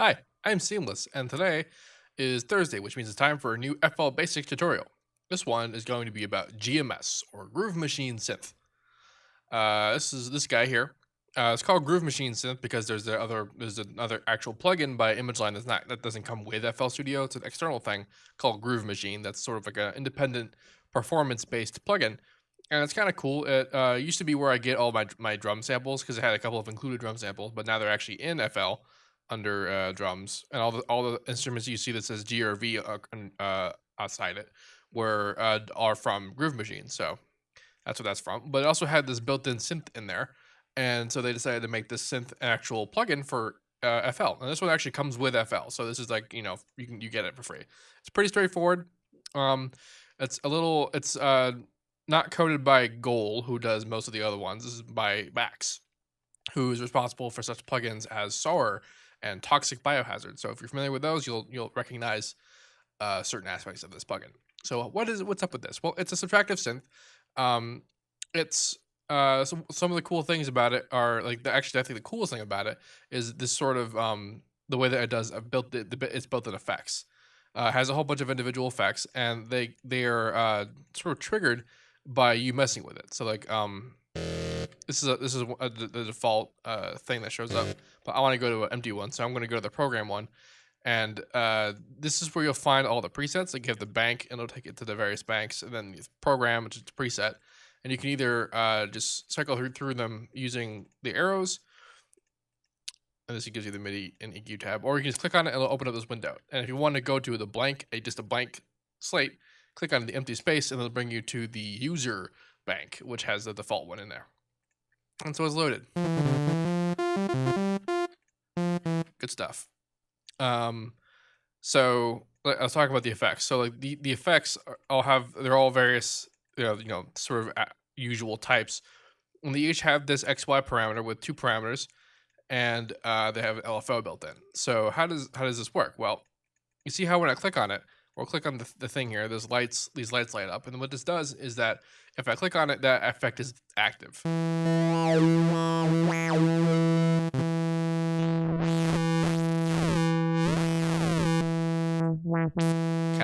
Hi, I'm Seamless, and today is Thursday, which means it's time for a new FL Basics tutorial. This one is going to be about GMS, or Groove Machine Synth. This is this guy here. It's called Groove Machine Synth because there's another actual plugin by ImageLine that doesn't come with FL Studio. It's an external thing called Groove Machine. That's sort of like an independent performance based plugin, and it's kind of cool. It used to be where I get all my drum samples because it had a couple of included drum samples, but now they're actually in FL under drums, and all the instruments you see that says G or V outside it are from Groove Machine. So that's what that's from. But it also had this built-in synth in there, and so they decided to make this synth an actual plugin for FL. And this one actually comes with FL, so this is like you get it for free. It's pretty straightforward. Um, it's not coded by Goal, who does most of the other ones. This is by Max, who is responsible for such plugins as SAR and Toxic Biohazard. So if you're familiar with those, you'll recognize certain aspects of this plugin. So what's up with this? Well, it's a subtractive synth. Um, it's some of the cool things about it are actually I think the coolest thing about it is this sort of the way that it does. It's built in effects. It has a whole bunch of individual effects, and they are sort of triggered by you messing with it. So this is the default thing that shows up, but I want to go to an empty one, so I'm going to go to the program one. And this is where you'll find all the presets. Like you have the bank, and it'll take it to the various banks, and then the program, which is the preset. And you can either just cycle through them using the arrows, and this gives you the MIDI and EQ tab, or you can just click on it, and it'll open up this window. And if you want to go to the blank, just a blank slate, click on the empty space, and it'll bring you to the user bank, which has the default one in there. And so it's loaded. Good stuff. So I was talking about the effects. So like the effects they're all various sort of usual types, and they each have this XY parameter with two parameters, and they have LFO built in. So how does this work? Well, you see how when I click on it or click on the thing here, these lights light up, and what this does is that if I click on it, that effect is active. Kind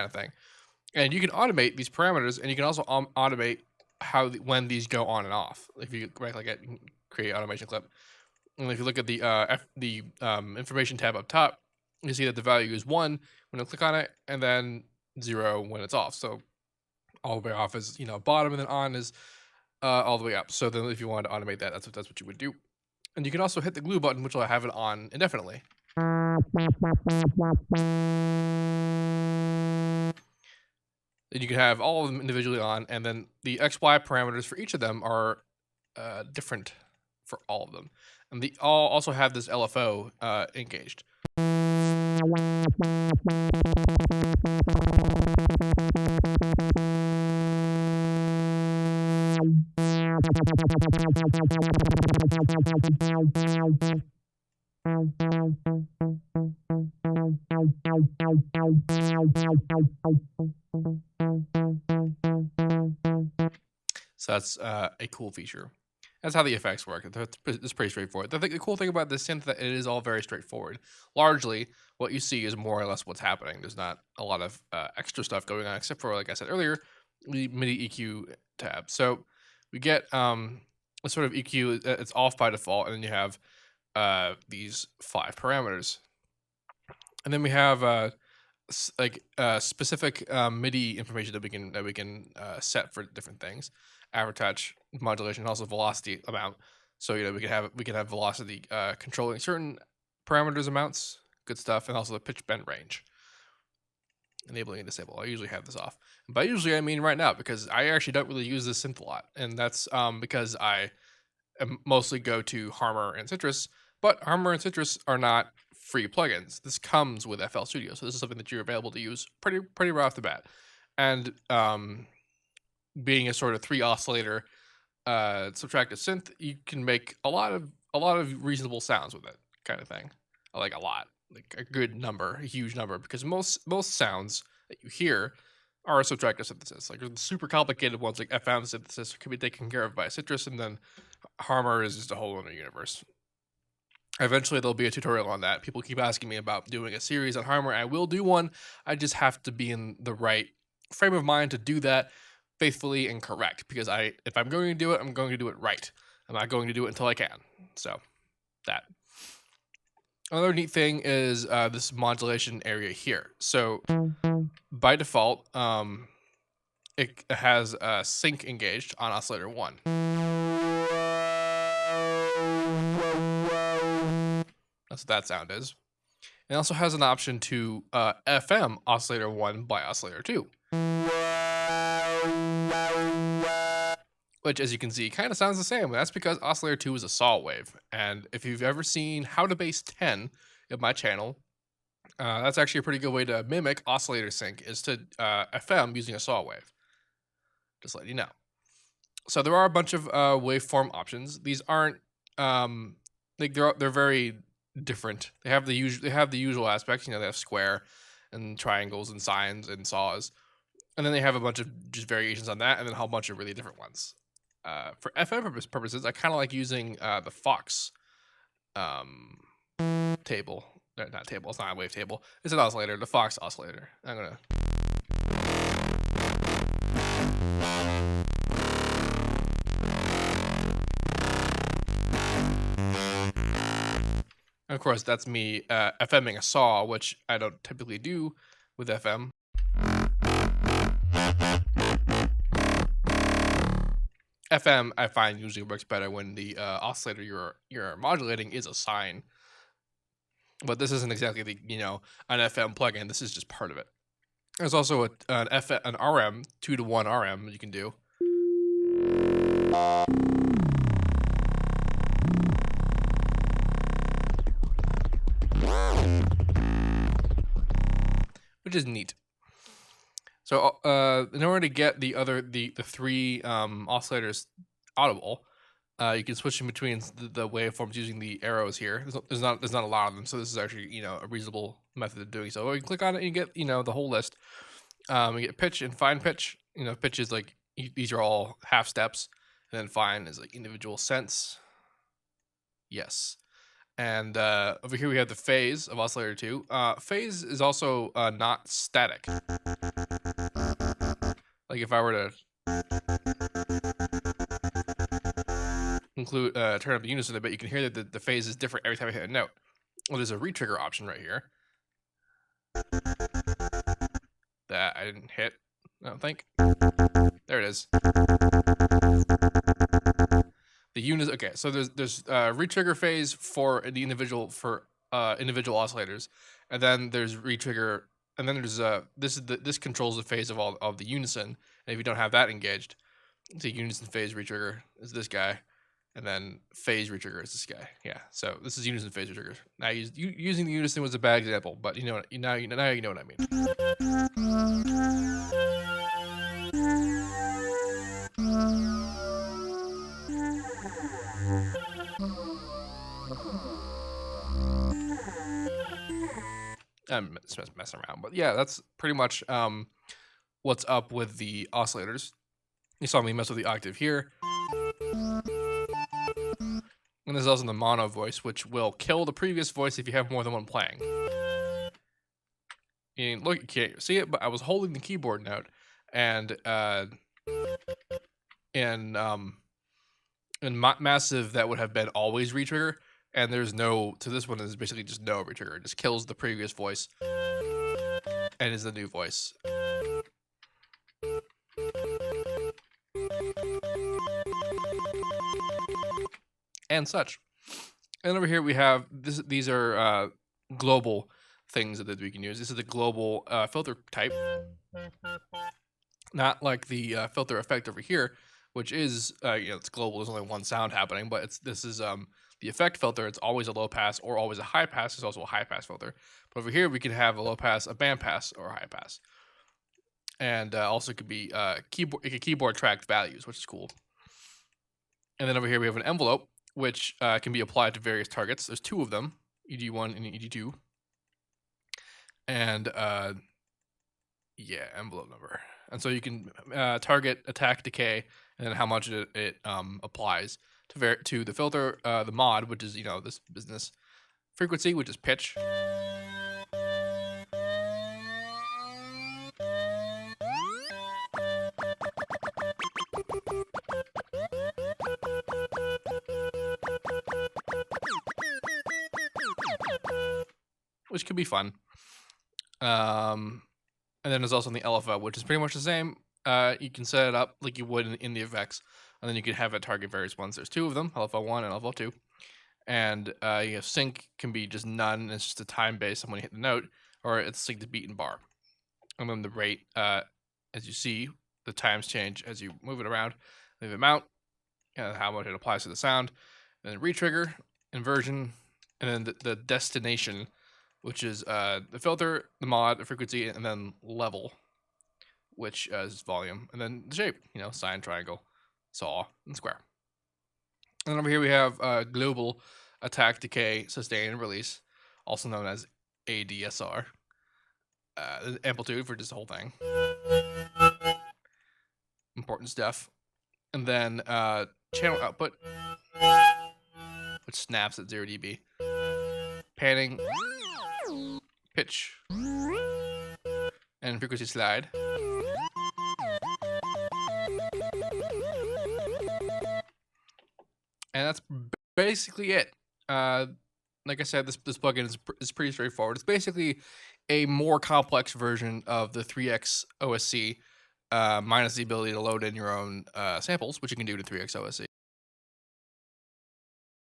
of thing. And you can automate these parameters, and you can also automate when these go on and off. If you right click it, you can create automation clip. And if you look at the information tab up top, you see that the value is 1 when I click on it, and then 0 when it's off. So all the way off is bottom, and then on is all the way up. So then if you wanted to automate that, that's what you would do. And you can also hit the glue button, which will have it on indefinitely. Then you can have all of them individually on, and then the XY parameters for each of them are different for all of them. And they all also have this LFO engaged. So that's a cool feature. That's how the effects work. It's pretty straightforward. The cool thing about this synth that it is all very straightforward. Largely, what you see is more or less what's happening. There's not a lot of extra stuff going on, except for, like I said earlier, the MIDI EQ tab. So we get a sort of EQ. It's off by default, and then you have these 5 parameters, and then we have specific MIDI information that we can set for different things. Aftertouch, modulation, and also velocity amount. So we can have velocity controlling certain parameters amounts, good stuff, and also the pitch bend range, enabling and disable. I usually have this off, but usually I mean right now, because I actually don't really use this synth a lot, and that's because I mostly go to Harmor and Citrus, but Harmor and Citrus are not free plugins. This comes with FL Studio, so this is something that you're available to use pretty right off the bat. And being a sort of 3 oscillator subtractive synth, you can make a lot of reasonable sounds with it, kind of thing. Like a lot, like a good number, a huge number, because most sounds that you hear are subtractive synthesis. Like the super complicated ones, like FM synthesis, can be taken care of by Citrus, and then Harmor is just a whole other universe. Eventually, there'll be a tutorial on that. People keep asking me about doing a series on hardware. I will do one. I just have to be in the right frame of mind to do that faithfully and correct. Because if I'm going to do it, I'm going to do it right. I'm not going to do it until I can. So that. Another neat thing is this modulation area here. So by default, it has sync engaged on Oscillator 1. That's what that sound is. It also has an option to FM Oscillator 1 by Oscillator 2. Which, as you can see, kind of sounds the same. That's because Oscillator 2 is a saw wave. And if you've ever seen How to Base 10 in my channel, that's actually a pretty good way to mimic oscillator sync, is to FM using a saw wave. Just letting you know. So there are a bunch of waveform options. These aren't like they're very different. They have the usual aspects. You know, they have square and triangles and sines and saws, and then they have a bunch of just variations on that, and then a whole bunch of really different ones. For FM purposes, I kind of like using the Fox table. Not table. It's not a wave table. It's an oscillator. The Fox oscillator. I'm gonna. And of course, that's me FMing a saw, which I don't typically do with FM. FM, I find, usually works better when the oscillator you're modulating is a sine. But this isn't exactly the an FM plugin. This is just part of it. There's also an RM 2-to-1 RM you can do. Which is neat. So in order to get the three oscillators audible, you can switch in between the waveforms using the arrows here. There's not a lot of them, so this is actually a reasonable method of doing so. Or you can click on it and you get the whole list. You get pitch and fine pitch. Pitch is like these are all half steps, and then fine is like individual cents. Yes. And over here we have the phase of Oscillator 2. Phase is also not static. Like if I were to turn up the unison a bit, you can hear that the phase is different every time I hit a note. Well, there's a retrigger option right here that I didn't hit, I don't think. There it is. The unison. Okay, so there's retrigger phase for the individual oscillators, and then there's retrigger, and then there's this controls the phase of all of the unison. And if you don't have that engaged, the unison phase retrigger is this guy, and then phase retrigger is this guy. Yeah, so this is unison phase retrigger. Now using the unison was a bad example, but now you know what I mean. I'm messing around, but yeah, that's pretty much what's up with the oscillators. You saw me mess with the octave here. And there's also the mono voice, which will kill the previous voice if you have more than one playing. Look, you can't see it, but I was holding the keyboard note, and massive that would have been always retrigger, and there's no, to this one is basically just no retrigger. It just kills the previous voice and is the new voice. And such. And over here we have these are global things that we can use. This is the global filter type, not like the filter effect over here, which is it's global. There's only one sound happening, but this is the effect filter. It's always a low pass or always a high pass. It's also a high pass filter. But over here we can have a low pass, a band pass, or a high pass, and also could be keyboard tracked values, which is cool. And then over here we have an envelope, which can be applied to various targets. There's two of them, ED1 and ED2. And envelope number. And so you can target attack decay, and then how much it applies to the filter, the mod, which is this business, frequency, which is pitch. Which could be fun. And then there's also the LFO, which is pretty much the same. You can set it up like you would in the effects, and then you can have it target various ones. There's two of them, LFO1 and LFO2. And you know, sync can be just none, and it's just a time based on when you hit the note, or it's sync to beat and bar. And then the rate, as you see, the times change as you move it around, leave it out, and how much it applies to the sound. And then retrigger, inversion, and then the destination, which is the filter, the mod, the frequency, and then level, which is volume, and then the shape, you know, sine, triangle, saw, and square. And over here we have global attack, decay, sustain, and release, also known as ADSR. Amplitude for just the whole thing. Important stuff. And then channel output, which snaps at 0 dB. Panning, pitch, and frequency slide. And that's basically it. Like I said, this plugin is pretty straightforward. It's basically a more complex version of the 3x OSC, minus the ability to load in your own samples, which you can do to 3x OSC,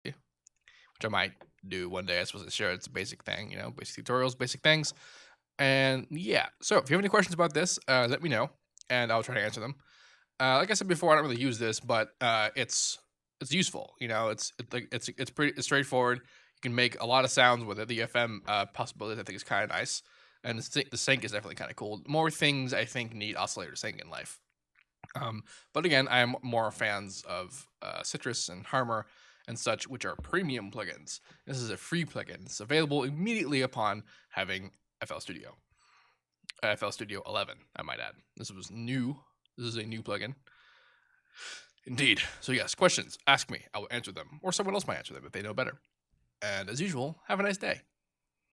which I might do one day. I suppose to share it's a basic thing, you know, basic tutorials, basic things. And yeah, so if you have any questions about this, let me know, and I'll try to answer them. Like I said before, I don't really use this, but it's useful. You know, it's pretty straightforward. You can make a lot of sounds with it. The FM possibilities I think is kind of nice, and the sync is definitely kind of cool. More things I think need oscillator sync in life. But again, I am more fans of Citrus and Harmor and such, which are premium plugins. This is a free plugin. It's available immediately upon having FL Studio. FL Studio 11, I might add. This was new. This is a new plugin. Indeed. So yes, questions, ask me. I will answer them. Or someone else might answer them if they know better. And as usual, have a nice day.